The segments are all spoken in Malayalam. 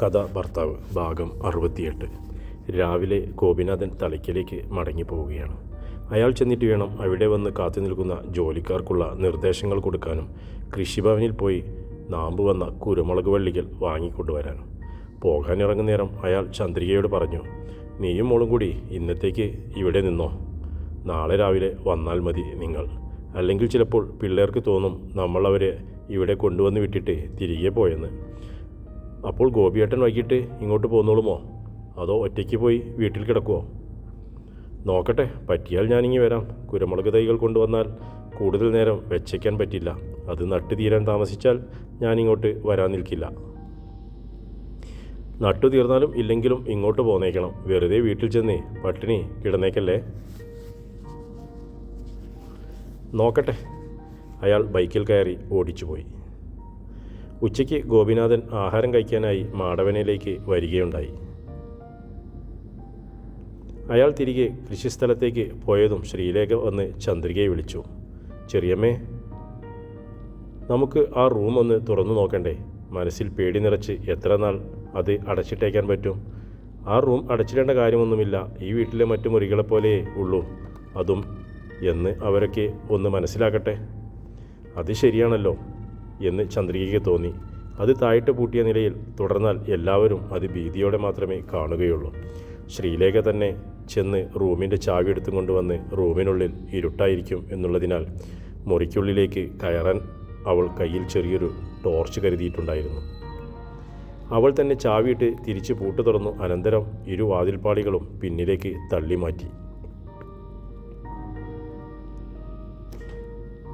കഥ ഭർത്താവ് ഭാഗം 68. രാവിലെ ഗോപിനാഥൻ തളിക്കലേക്ക് മടങ്ങിപ്പോവുകയാണ്. അയാൾ ചെന്നിട്ട് വേണം അവിടെ വന്ന് കാത്തു നിൽക്കുന്ന ജോലിക്കാർക്കുള്ള നിർദ്ദേശങ്ങൾ കൊടുക്കാനും കൃഷിഭവനിൽ പോയി നാമ്പ് വന്ന കുരുമുളക് വള്ളികൾ വാങ്ങിക്കൊണ്ടുവരാനും. പോകാനിറങ്ങുന്ന നേരം അയാൾ ചന്ദ്രികയോട് പറഞ്ഞു, നീയും മോളും കൂടി ഇന്നത്തേക്ക് ഇവിടെ നിന്നോ. നാളെ രാവിലെ വന്നാൽ മതി നിങ്ങൾ. അല്ലെങ്കിൽ ചിലപ്പോൾ പിള്ളേർക്ക് തോന്നും നമ്മൾ അവരെ ഇവിടെ കൊണ്ടുവന്ന് വിട്ടിട്ട് തിരികെ പോയെന്ന്. അപ്പോൾ ഗോപിയേട്ടൻ വൈകിട്ട് ഇങ്ങോട്ട് പോന്നോളുമോ, അതോ ഒറ്റയ്ക്ക് പോയി വീട്ടിൽ കിടക്കുമോ? നോക്കട്ടെ, പറ്റിയാൽ ഞാനിങ്ങി വരാം. കുരുമുളക് തൈകൾ കൊണ്ടുവന്നാൽ കൂടുതൽ നേരം വെച്ചയ്ക്കാൻ പറ്റില്ല. അത് നട്ടു തീരാൻ താമസിച്ചാൽ ഞാനിങ്ങോട്ട് വരാൻ നിൽക്കില്ല. നട്ടു തീർന്നാലും ഇല്ലെങ്കിലും ഇങ്ങോട്ട് പോന്നേക്കണം. വെറുതെ വീട്ടിൽ ചെന്ന് പട്ടിണി കിടന്നേക്കല്ലേ. നോക്കട്ടെ. അയാൾ ബൈക്കിൽ കയറി ഓടിച്ചുപോയി. ഉച്ചയ്ക്ക് ഗോപിനാഥൻ ആഹാരം കഴിക്കാനായി മാടവനയിലേക്ക് വരികയുണ്ടായി. അയാൾ തിരികെ കൃഷിസ്ഥലത്തേക്ക് പോയതും ശ്രീലേഖ വന്ന് ചന്ദ്രികയെ വിളിച്ചു. ചെറിയമ്മേ, നമുക്ക് ആ റൂം ഒന്ന് തുറന്നു നോക്കണ്ടേ? മനസ്സിൽ പേടി നിറച്ച് എത്ര നാൾ അത് അടച്ചിട്ടേക്കാൻ പറ്റും? ആ റൂം അടച്ചിടേണ്ട കാര്യമൊന്നുമില്ല. ഈ വീട്ടിലെ മറ്റു മുറികളെപ്പോലെയേ ഉള്ളൂ. അതും എന്ന് അവരൊക്കെ ഒന്ന് മനസ്സിലാക്കട്ടെ. അത് ശരിയാണല്ലോ എന്ന് ചന്ദ്രികയ്ക്ക് തോന്നി. അത് താഴിട്ട് പൂട്ടിയ നിലയിൽ തുടർന്നാൽ എല്ലാവരും അത് ഭീതിയോടെ മാത്രമേ കാണുകയുള്ളൂ. ശ്രീലേഖ തന്നെ ചെന്ന് റൂമിൻ്റെ ചാവി എടുത്തും കൊണ്ടുവന്ന് റൂമിനുള്ളിൽ ഇരുട്ടായിരിക്കും എന്നുള്ളതിനാൽ മുറിക്കുള്ളിലേക്ക് കയറാൻ അവൾ കയ്യിൽ ചെറിയൊരു ടോർച്ച് കരുതിയിട്ടുണ്ടായിരുന്നു. അവൾ തന്നെ ചാവിയിട്ട് തിരിച്ച് പൂട്ട് തുറന്നു. അനന്തരം ഇരുവാതിൽപ്പാളികളും പിന്നിലേക്ക് തള്ളി മാറ്റി.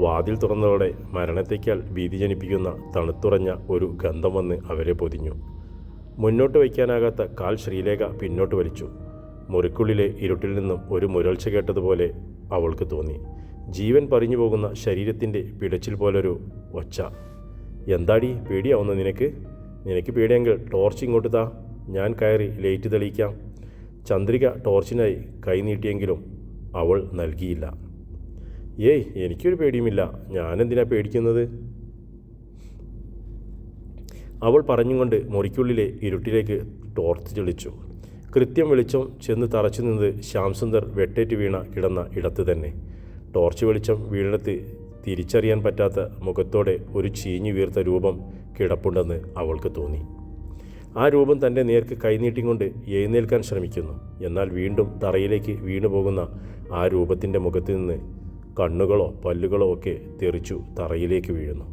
വാതിൽ തുറന്നതോടെ മരണത്തേക്കാൾ ഭീതി ജനിപ്പിക്കുന്ന തണുത്തുറഞ്ഞ ഒരു ഗന്ധം വന്ന് അവരെ പൊതിഞ്ഞു. മുന്നോട്ട് വയ്ക്കാനാകാത്ത കാൽ ശ്രീലേഖ പിന്നോട്ട് വലിച്ചു. മുറിക്കുള്ളിലെ ഇരുട്ടിൽ നിന്നും ഒരു മുരൾച്ച കേട്ടതുപോലെ അവൾക്ക് തോന്നി. ജീവൻ പറഞ്ഞു പോകുന്ന ശരീരത്തിൻ്റെ പിടച്ചിൽ പോലൊരു ഒച്ച. എന്താടി, പേടിയാവുന്നു നിനക്ക്? നിനക്ക് പേടിയെങ്കിൽ ടോർച്ച് ഇങ്ങോട്ട് താ, ഞാൻ കയറി ലൈറ്റ് തെളിയിക്കാം. ചന്ദ്രിക ടോർച്ചിനായി കൈ നീട്ടിയെങ്കിലും അവൾ നൽകിയില്ല. ഏയ്, എനിക്കൊരു പേടിയുമില്ല. ഞാനെന്തിനാ പേടിക്കുന്നത്? അവൾ പറഞ്ഞുകൊണ്ട് മുറിക്കുള്ളിലെ ഇരുട്ടിലേക്ക് ടോർച്ച് തെളിച്ചു. കൃത്യം വെളിച്ചം ചെന്ന് തറച്ചു നിന്നത് ശ്യാംസുന്ദർ വെട്ടേറ്റ് വീണ കിടന്ന ഇടത്ത് തന്നെ. ടോർച്ച് വെളിച്ചം വീണിടത്ത് തിരിച്ചറിയാൻ പറ്റാത്ത മുഖത്തോടെ ഒരു ചീഞ്ഞു വീർത്ത രൂപം കിടപ്പുണ്ടെന്ന് അവൾക്ക് തോന്നി. ആ രൂപം തൻ്റെ നേർക്ക് കൈനീട്ടിക്കൊണ്ട് എഴുന്നേൽക്കാൻ ശ്രമിക്കുന്നു. എന്നാൽ വീണ്ടും തറയിലേക്ക് വീണുപോകുന്ന ആ രൂപത്തിൻ്റെ മുഖത്ത് നിന്ന് കണ്ണുകളോ പല്ലുകളോ ഒക്കെ തെറിച്ചു തറയിലേക്ക് വീഴുന്നു.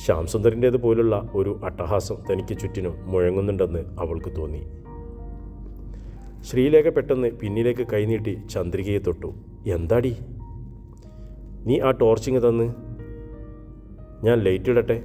ശ്യാംസുന്ദറിൻ്റേത് പോലുള്ള ഒരു അട്ടഹാസം തനിക്ക് ചുറ്റിനും മുഴങ്ങുന്നുണ്ടെന്ന് അവൾക്ക് തോന്നി. ശ്രീലേഖ പെട്ടെന്ന് പിന്നിലേക്ക് കൈനീട്ടി ചന്ദ്രികയെ തൊട്ടു. എന്താടി? നീ ആ ടോർച്ചിങ് തന്ന്, ഞാൻ ലൈറ്റ് ഇടട്ടെ.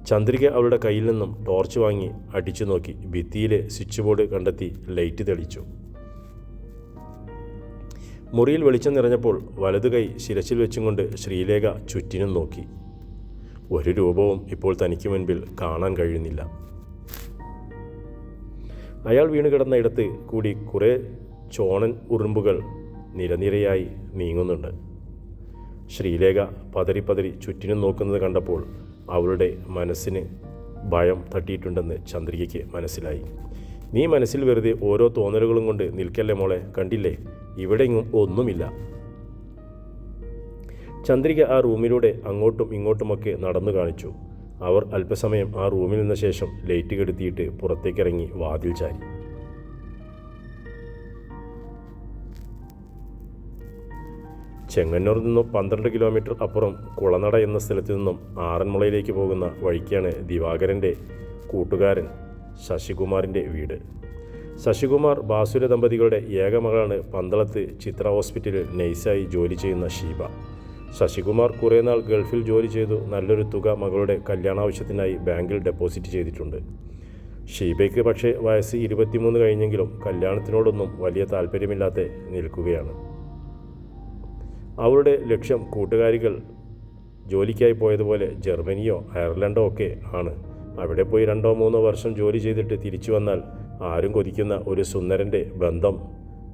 ചന്ദ്രിക അവളുടെ കയ്യിൽ നിന്നും ടോർച്ച് വാങ്ങി അടിച്ചു നോക്കി. ഭിത്തിയിലെ സ്വിച്ച് ബോർഡ് കണ്ടെത്തി ലൈറ്റ് തെളിച്ചു. മുറിയിൽ വെളിച്ചം നിറഞ്ഞപ്പോൾ വലതു കൈ ശിരസിൽ വെച്ചും കൊണ്ട് ശ്രീലേഖ ചുറ്റിനും നോക്കി. ഒരു രൂപവും ഇപ്പോൾ തനിക്ക് മുൻപിൽ കാണാൻ കഴിയുന്നില്ല. അയാൾ വീണുകിടന്ന ഇടത്ത് കൂടി കുറേ ചോണൻ ഉറുമ്പുകൾ നിരനിരയായി നീങ്ങുന്നുണ്ട്. ശ്രീലേഖ പതറി ചുറ്റിനും നോക്കുന്നത് കണ്ടപ്പോൾ അവളുടെ മനസ്സിന് ഭയം തട്ടിയിട്ടുണ്ടെന്ന് ചന്ദ്രികയ്ക്ക് മനസ്സിലായി. നീ മനസ്സിൽ വെറുതെ ഓരോ തോന്നലുകളും കൊണ്ട് നിൽക്കല്ലേ മോളെ. കണ്ടില്ലേ, ഇവിടെയെങ്ങും ഒന്നുമില്ല. ചന്ദ്രിക ആ റൂമിലൂടെ അങ്ങോട്ടും ഇങ്ങോട്ടുമൊക്കെ നടന്നു കാണിച്ചു. അവർ അല്പസമയം ആ റൂമിൽ നിന്ന ശേഷം ലൈറ്റ് കെടുത്തിയിട്ട് പുറത്തേക്കിറങ്ങി വാതിൽ ചാരി. ചെങ്ങന്നൂരിൽ നിന്നും 12 കിലോമീറ്റർ അപ്പുറം കുളനട എന്ന സ്ഥലത്തു നിന്നും ആറന്മുളയിലേക്ക് പോകുന്ന വഴിക്കാണ് ദിവാകരൻ്റെ കൂട്ടുകാരൻ ശശികുമാറിൻ്റെ വീട്. ശശികുമാർ ബാസുര ദമ്പതികളുടെ ഏക മകളാണ് പന്തളത്ത് ചിത്ര ഹോസ്പിറ്റലിൽ നഴ്സായി ജോലി ചെയ്യുന്ന ഷീബ. ശശികുമാർ കുറേ നാൾ ഗൾഫിൽ ജോലി ചെയ്തു നല്ലൊരു തുക മകളുടെ കല്യാണാവശ്യത്തിനായി ബാങ്കിൽ ഡെപ്പോസിറ്റ് ചെയ്തിട്ടുണ്ട്. ഷീബയ്ക്ക് പക്ഷേ വയസ്സ് 23 കഴിഞ്ഞെങ്കിലും കല്യാണത്തിനോടൊന്നും വലിയ താല്പര്യമില്ലാതെ നിൽക്കുകയാണ്. അവളുടെ ലക്ഷ്യം കൂട്ടുകാരികൾ ജോലിക്കായി പോയതുപോലെ ജർമ്മനിയോ അയർലൻഡോ ഒക്കെ ആണ്. അവിടെ പോയി 2-3 വർഷം ജോലി ചെയ്തിട്ട് തിരിച്ചു വന്നാൽ ആരും കൊതിക്കുന്ന ഒരു സുന്ദരൻ്റെ ബന്ധം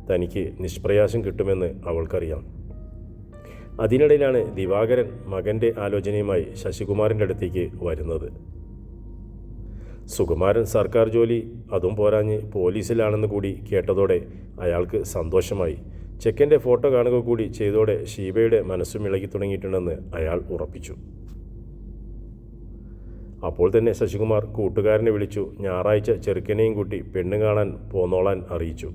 തനിക്ക് നിഷ്പ്രയാസം കിട്ടുമെന്ന് അവൾക്കറിയാം. അതിനിടയിലാണ് ദിവാകരൻ മകൻ്റെ ആലോചനയുമായി ശശികുമാറിൻ്റെ അടുത്തേക്ക് വരുന്നത്. സുകുമാരൻ സർക്കാർ ജോലി, അതും പോരാഞ്ഞ് പോലീസിലാണെന്ന് കൂടി കേട്ടതോടെ അയാൾക്ക് സന്തോഷമായി. ചെക്കൻ്റെ ഫോട്ടോ കാണുക കൂടി ചെയ്തോടെ ഷീബയുടെ മനസ്സും ഇളകി തുടങ്ങിയിട്ടുണ്ടെന്ന് അയാൾ ഉറപ്പിച്ചു. അപ്പോൾ തന്നെ ശശികുമാർ കൂട്ടുകാരനെ വിളിച്ചു ഞായറാഴ്ച ചെറുക്കനെയും കൂട്ടി പെണ്ണ് കാണാൻ പോന്നോളാൻ അറിയിച്ചു.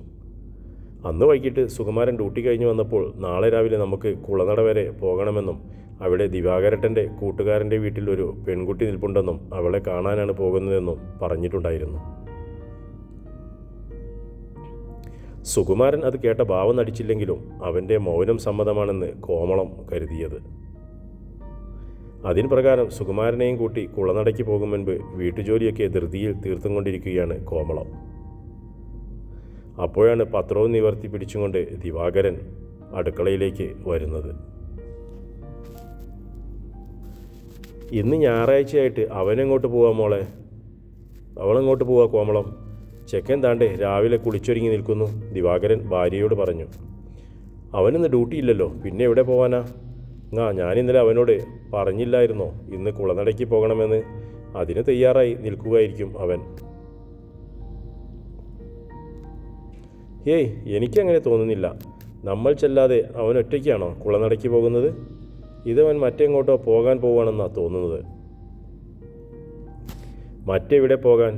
അന്ന് വൈകിട്ട് സുകുമാരൻ ഡ്യൂട്ടി കഴിഞ്ഞ് വന്നപ്പോൾ നാളെ രാവിലെ നമുക്ക് കുളനട വരെ പോകണമെന്നും അവിടെ ദിവാകരട്ടൻ്റെ കൂട്ടുകാരൻ്റെ വീട്ടിൽ ഒരു പെൺകുട്ടി നിൽപ്പുണ്ടെന്നും അവളെ കാണാനാണ് പോകുന്നതെന്നും പറഞ്ഞിട്ടുണ്ടായിരുന്നു. സുകുമാരൻ അത് കേട്ട ഭാവം നടിച്ചില്ലെങ്കിലും അവൻ്റെ മൗനം സമ്മതമാണെന്ന് കോമളം കരുതിയത്. അതിന് പ്രകാരം സുകുമാരനെയും കൂട്ടി കുളനടയ്ക്ക് പോകും മുൻപ് വീട്ടുജോലിയൊക്കെ ധൃതിയിൽ തീർത്തും കൊണ്ടിരിക്കുകയാണ് കോമളം. അപ്പോഴാണ് പത്രവും നിവർത്തി പിടിച്ചുകൊണ്ട് ദിവാകരൻ അടുക്കളയിലേക്ക് വരുന്നത്. ഇന്ന് ഞായറാഴ്ചയായിട്ട് അവനെങ്ങോട്ട് പോവാ മോളെ? അവളെങ്ങോട്ട് പോവാ കോമളം? ചെക്കൻ താണ്ടേ രാവിലെ കുളിച്ചൊരുങ്ങി നിൽക്കുന്നു, ദിവാകരൻ ഭാര്യയോട് പറഞ്ഞു. അവനിന്ന് ഡ്യൂട്ടി ഇല്ലല്ലോ, പിന്നെ എവിടെ പോവാനാ? ഞാനിന്നലെ അവനോട് പറഞ്ഞില്ലായിരുന്നോ ഇന്ന് കുളനടയ്ക്ക് പോകണമെന്ന്? അതിന് തയ്യാറായി നിൽക്കുകയായിരിക്കും അവൻ. ഏയ്, എനിക്കങ്ങനെ തോന്നുന്നില്ല. നമ്മൾ ചെല്ലാതെ അവൻ ഒറ്റയ്ക്കാണോ കുളനടയ്ക്ക് പോകുന്നത്? ഇതവൻ മറ്റെങ്ങോട്ടോ പോകാൻ പോവുകയാണെന്നാണ് തോന്നുന്നത്. മറ്റെവിടെ പോകാൻ?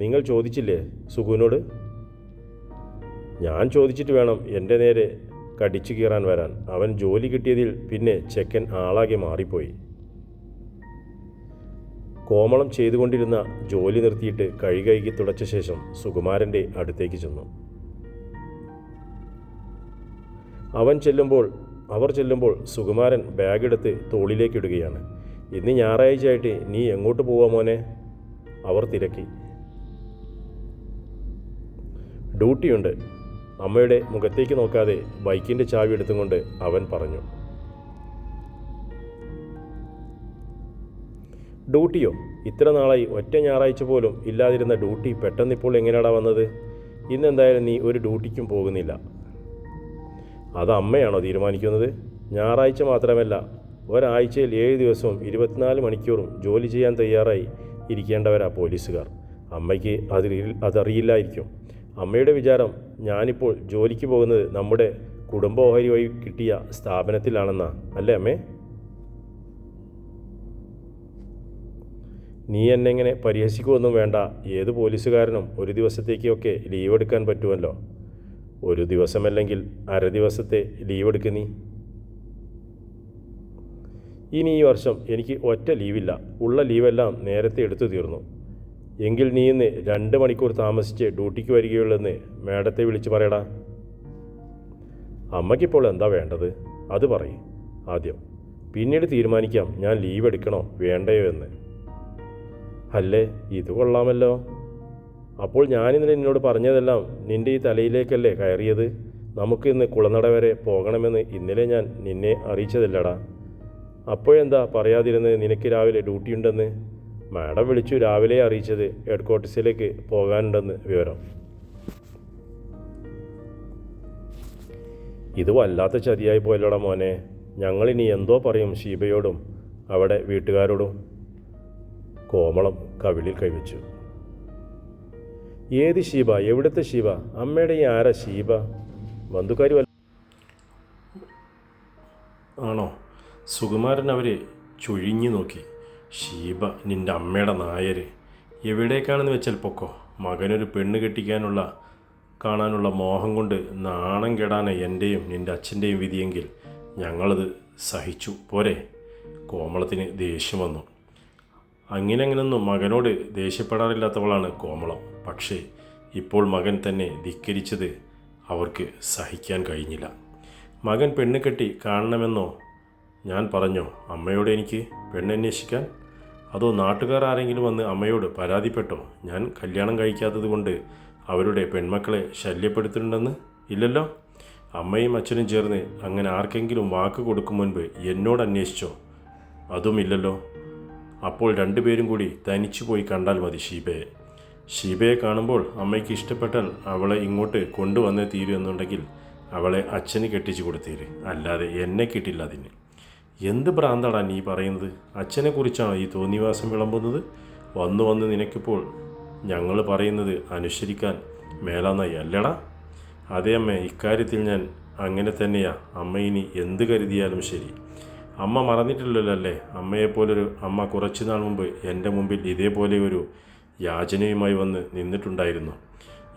നിങ്ങൾ ചോദിച്ചില്ലേ സുഖുവിനോട്? ഞാൻ ചോദിച്ചിട്ട് വേണം എൻ്റെ നേരെ കടിച്ചു കീറാൻ വരാൻ. അവൻ ജോലി കിട്ടിയതിൽ പിന്നെ ചെക്കൻ ആളാകെ മാറിപ്പോയി. കോമളം ചെയ്തുകൊണ്ടിരുന്ന ജോലി നിർത്തിയിട്ട് കഴുകി തുടച്ച ശേഷം സുകുമാരൻ്റെ അടുത്തേക്ക് ചെന്നു. അവർ ചെല്ലുമ്പോൾ സുകുമാരൻ ബാഗെടുത്ത് തോളിലേക്കിടുകയാണ്. ഇന്ന് ഞായറാഴ്ചയായിട്ട് നീ എങ്ങോട്ട് പോവാ മോനെ? അവർ തിരക്കി. ഡ്യൂട്ടിയുണ്ട്. അമ്മയുടെ മുഖത്തേക്ക് നോക്കാതെ ബൈക്കിൻ്റെ ചാവി എടുത്തുകൊണ്ട് അവൻ പറഞ്ഞു. ഡ്യൂട്ടിയോ? ഇത്ര നാളായി ഒറ്റ ഞായറാഴ്ച പോലും ഇല്ലാതിരുന്ന ഡ്യൂട്ടി പെട്ടെന്നിപ്പോൾ എങ്ങനെയാടാ വന്നത്? ഇന്നെന്തായാലും നീ ഒരു ഡ്യൂട്ടിക്കും പോകുന്നില്ല. അത് അമ്മയാണോ തീരുമാനിക്കുന്നത്? ഞായറാഴ്ച മാത്രമല്ല, ഒരാഴ്ചയിൽ 7 ദിവസവും 24 മണിക്കൂറും ജോലി ചെയ്യാൻ തയ്യാറായി ഇരിക്കേണ്ടവരാ പോലീസുകാർ. അമ്മയ്ക്ക് അതറിയില്ലായിരിക്കും. അമ്മയുടെ വിചാരം ഞാനിപ്പോൾ ജോലിക്ക് പോകുന്നത് നമ്മുടെ കുടുംബ ഓഹരി വഴി കിട്ടിയ സ്ഥാപനത്തിലാണെന്നാ, അല്ലേ അമ്മേ? നീ എന്നെങ്ങനെ പരിഹസിക്കുമൊന്നും വേണ്ട. ഏത് പോലീസുകാരനും ഒരു ദിവസത്തേക്കൊക്കെ ലീവ് എടുക്കാൻ പറ്റുമല്ലോ. ഒരു ദിവസമല്ലെങ്കിൽ അര ദിവസത്തെ ലീവ് എടുക്ക് നീ. ഇനി ഈ വർഷം എനിക്ക് ഒറ്റ ലീവില്ല. ഉള്ള ലീവെല്ലാം നേരത്തെ എടുത്തു തീർന്നു. എങ്കിൽ നീ ഇന്ന് 2 മണിക്കൂർ താമസിച്ച് ഡ്യൂട്ടിക്ക് വരികയുള്ളെന്ന് മാഡത്തെ വിളിച്ച് പറയടാ. അമ്മയ്ക്കിപ്പോൾ എന്താ വേണ്ടത് അത് പറയും ആദ്യം. പിന്നീട് തീരുമാനിക്കാം ഞാൻ ലീവ് എടുക്കണോ വേണ്ടയോ എന്ന്. അല്ലേ, ഇത് കൊള്ളാമല്ലോ. അപ്പോൾ ഞാനിന്നലെ നിന്നോട് പറഞ്ഞതെല്ലാം നിൻ്റെ ഈ തലയിലേക്കല്ലേ കയറിയത്? നമുക്ക് ഇന്ന് കുളനട വരെ പോകണമെന്ന് ഇന്നലെ ഞാൻ നിന്നെ അറിയിച്ചതല്ലടാ. അപ്പോഴെന്താ പറയാതിരുന്നത് നിനക്ക് രാവിലെ ഡ്യൂട്ടിയുണ്ടെന്ന്? മാഡം വിളിച്ചു രാവിലെ അറിയിച്ചത് ഹെഡ് ക്വാർട്ടേഴ്സിലേക്ക് പോകാനുണ്ടെന്ന് വിവരം. ഇത് വല്ലാത്ത ചതിയായി പോയല്ലോടാ മോനെ. ഞങ്ങളിനി എന്തോ പറയും ഷീബയോടും അവിടെ വീട്ടുകാരോടും? കോമളം കവിളിൽ കൈവച്ചു. ഏത് ഷീബ? എവിടുത്തെ ഷീബ? അമ്മയുടെ ഈ ആരാ ഷീബ? ബന്ധുക്കാരി ആണോ? സുകുമാരൻ അവരെ ചുഴിഞ്ഞു നോക്കി. ഷീബ നിൻ്റെ അമ്മയുടെ നായർ എവിടേക്കാണെന്ന് വെച്ചാൽ പൊക്കോ. മകനൊരു പെണ്ണ് കാണാനുള്ള മോഹം കൊണ്ട് നാണം കെടാന എൻ്റെയും നിൻ്റെ അച്ഛൻ്റെയും വിധിയെങ്കിൽ ഞങ്ങളത് സഹിച്ചു പോരെ? കോമളത്തിന് ദേഷ്യം വന്നു. അങ്ങനെയൊന്നും മകനോട് ദേഷ്യപ്പെടാറില്ലാത്തവളാണ് കോമളം. പക്ഷേ ഇപ്പോൾ മകൻ തന്നെ ധിക്കരിച്ചത് അവർക്ക് സഹിക്കാൻ കഴിഞ്ഞില്ല. മകൻ പെണ്ണ് കെട്ടി കാണണമെന്നോ ഞാൻ പറഞ്ഞോ അമ്മയോട് എനിക്ക് പെണ്ണന്വേഷിക്കാൻ? അതോ നാട്ടുകാർ ആരെങ്കിലും വന്ന് അമ്മയോട് പരാതിപ്പെട്ടോ ഞാൻ കല്യാണം കഴിക്കാത്തത് കൊണ്ട് അവരുടെ പെൺമക്കളെ ശല്യപ്പെടുത്തുന്നുണ്ടെന്ന്? ഇല്ലല്ലോ. അമ്മയും അച്ഛനും ചേർന്ന് അങ്ങനെ ആർക്കെങ്കിലും വാക്ക് കൊടുക്കും മുൻപ് എന്നോട് അന്വേഷിച്ചോ? അതുമില്ലല്ലോ. അപ്പോൾ 2 പേരും കൂടി തനിച്ചു പോയി കണ്ടാൽ മതി ഷീബയെ. ഷീബയെ കാണുമ്പോൾ അമ്മയ്ക്ക് ഇഷ്ടപ്പെട്ടാൽ അവളെ ഇങ്ങോട്ട് കൊണ്ടുവന്നേ തീരുമെന്നുണ്ടെങ്കിൽ അവളെ അച്ഛന് കെട്ടിച്ചു കൊടുത്തേര്, അല്ലാതെ എന്നെ കിട്ടില്ല അതിന്. എന്ത് ഭ്രാന്താടാ നീ പറയുന്നത്? അച്ഛനെക്കുറിച്ചാണോ ഈ തോന്നിവാസം വിളമ്പുന്നത്? വന്ന് നിനക്കിപ്പോൾ ഞങ്ങൾ പറയുന്നത് അനുസരിക്കാൻ മേലാന്നായി അല്ലടാ? അതേ അമ്മേ, ഇക്കാര്യത്തിൽ ഞാൻ അങ്ങനെ തന്നെയാ. അമ്മ ഇനി എന്ത് കരുതിയാലും ശരി. അമ്മ മറന്നിട്ടില്ലല്ലോ അല്ലേ? അമ്മയെപ്പോലൊരു അമ്മ കുറച്ചു നാൾ മുമ്പ് എൻ്റെ മുമ്പിൽ ഇതേപോലെ ഒരു യാചനയുമായി വന്ന് നിന്നിട്ടുണ്ടായിരുന്നു.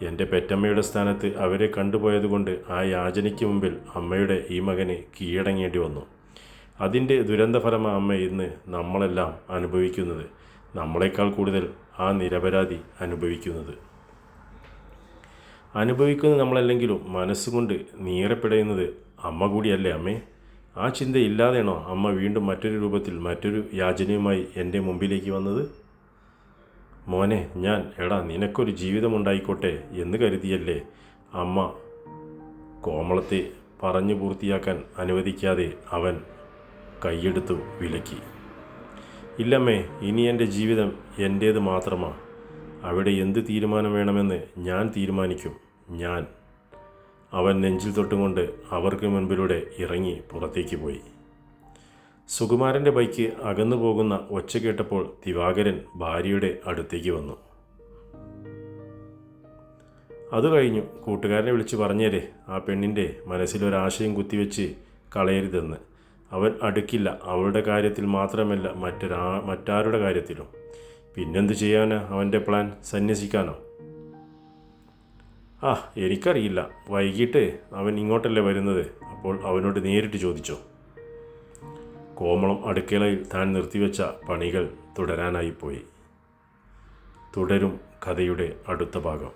എൻ്റെ പെറ്റമ്മയുടെ സ്ഥാനത്ത് അവരെ കണ്ടുപോയതുകൊണ്ട് ആ യാചനയ്ക്ക് മുമ്പിൽ അമ്മയുടെ ഈ മകന് കീഴടങ്ങേണ്ടി വന്നു. അതിൻ്റെ ദുരന്തഫലമാണ് അമ്മ ഇന്ന് നമ്മളെല്ലാം അനുഭവിക്കുന്നത്. നമ്മളെക്കാൾ കൂടുതൽ ആ നിരപരാധി അനുഭവിക്കുന്നത് നമ്മളല്ലെങ്കിലും മനസ്സുകൊണ്ട് നീറപ്പിടയുന്നത് അമ്മ കൂടിയല്ലേ അമ്മേ? ആ ചിന്തയില്ലാതെയാണോ അമ്മ വീണ്ടും മറ്റൊരു രൂപത്തിൽ മറ്റൊരു യാചനയുമായി എൻ്റെ മുമ്പിലേക്ക് വന്നത്? മോനെ, എടാ നിനക്കൊരു ജീവിതമുണ്ടായിക്കോട്ടെ എന്ന് കരുതിയല്ലേ അമ്മ കോമളത്തെ പറഞ്ഞു പൂർത്തിയാക്കാൻ അനുവദിക്കാതെ അവൻ കൈയെടുത്തു വിലക്കി. ഇല്ലമ്മേ, ഇനി എൻ്റെ ജീവിതം എൻ്റേത് മാത്രമാണ്. അവിടെ എന്ത് തീരുമാനം വേണമെന്ന് ഞാൻ തീരുമാനിക്കും. അവൻ നെഞ്ചിൽ തൊട്ടുകൊണ്ട് അവർക്ക് മുൻപിലൂടെ ഇറങ്ങി പുറത്തേക്ക് പോയി. സുകുമാരൻ്റെ ബൈക്ക് അകന്നു പോകുന്ന ഒച്ച കേട്ടപ്പോൾ ദിവാകരൻ ഭാര്യയുടെ അടുത്തേക്ക് വന്നു. അത് കഴിഞ്ഞു. കൂട്ടുകാരനെ വിളിച്ച് പറഞ്ഞേരെ ആ പെണ്ണിൻ്റെ മനസ്സിലൊരാശയം കുത്തിവെച്ച് കളയരുതെന്ന്. അവൻ അടുക്കില്ല, അവളുടെ കാര്യത്തിൽ മാത്രമല്ല മറ്റാരുടെ കാര്യത്തിലും. പിന്നെന്ത് ചെയ്യാനാ അവൻ്റെ പ്ലാൻ? സന്യസിക്കാനോ? എനിക്കറിയില്ല. വൈകിട്ട് അവൻ ഇങ്ങോട്ടല്ലേ വരുന്നത്? അപ്പോൾ അവനോട് നേരിട്ട് ചോദിച്ചോ. കോമളം അടുക്കളയിൽ താൻ നിർത്തിവെച്ച പണികൾ തുടരാനായി പോയി. തുടരും കഥയുടെ അടുത്ത ഭാഗം.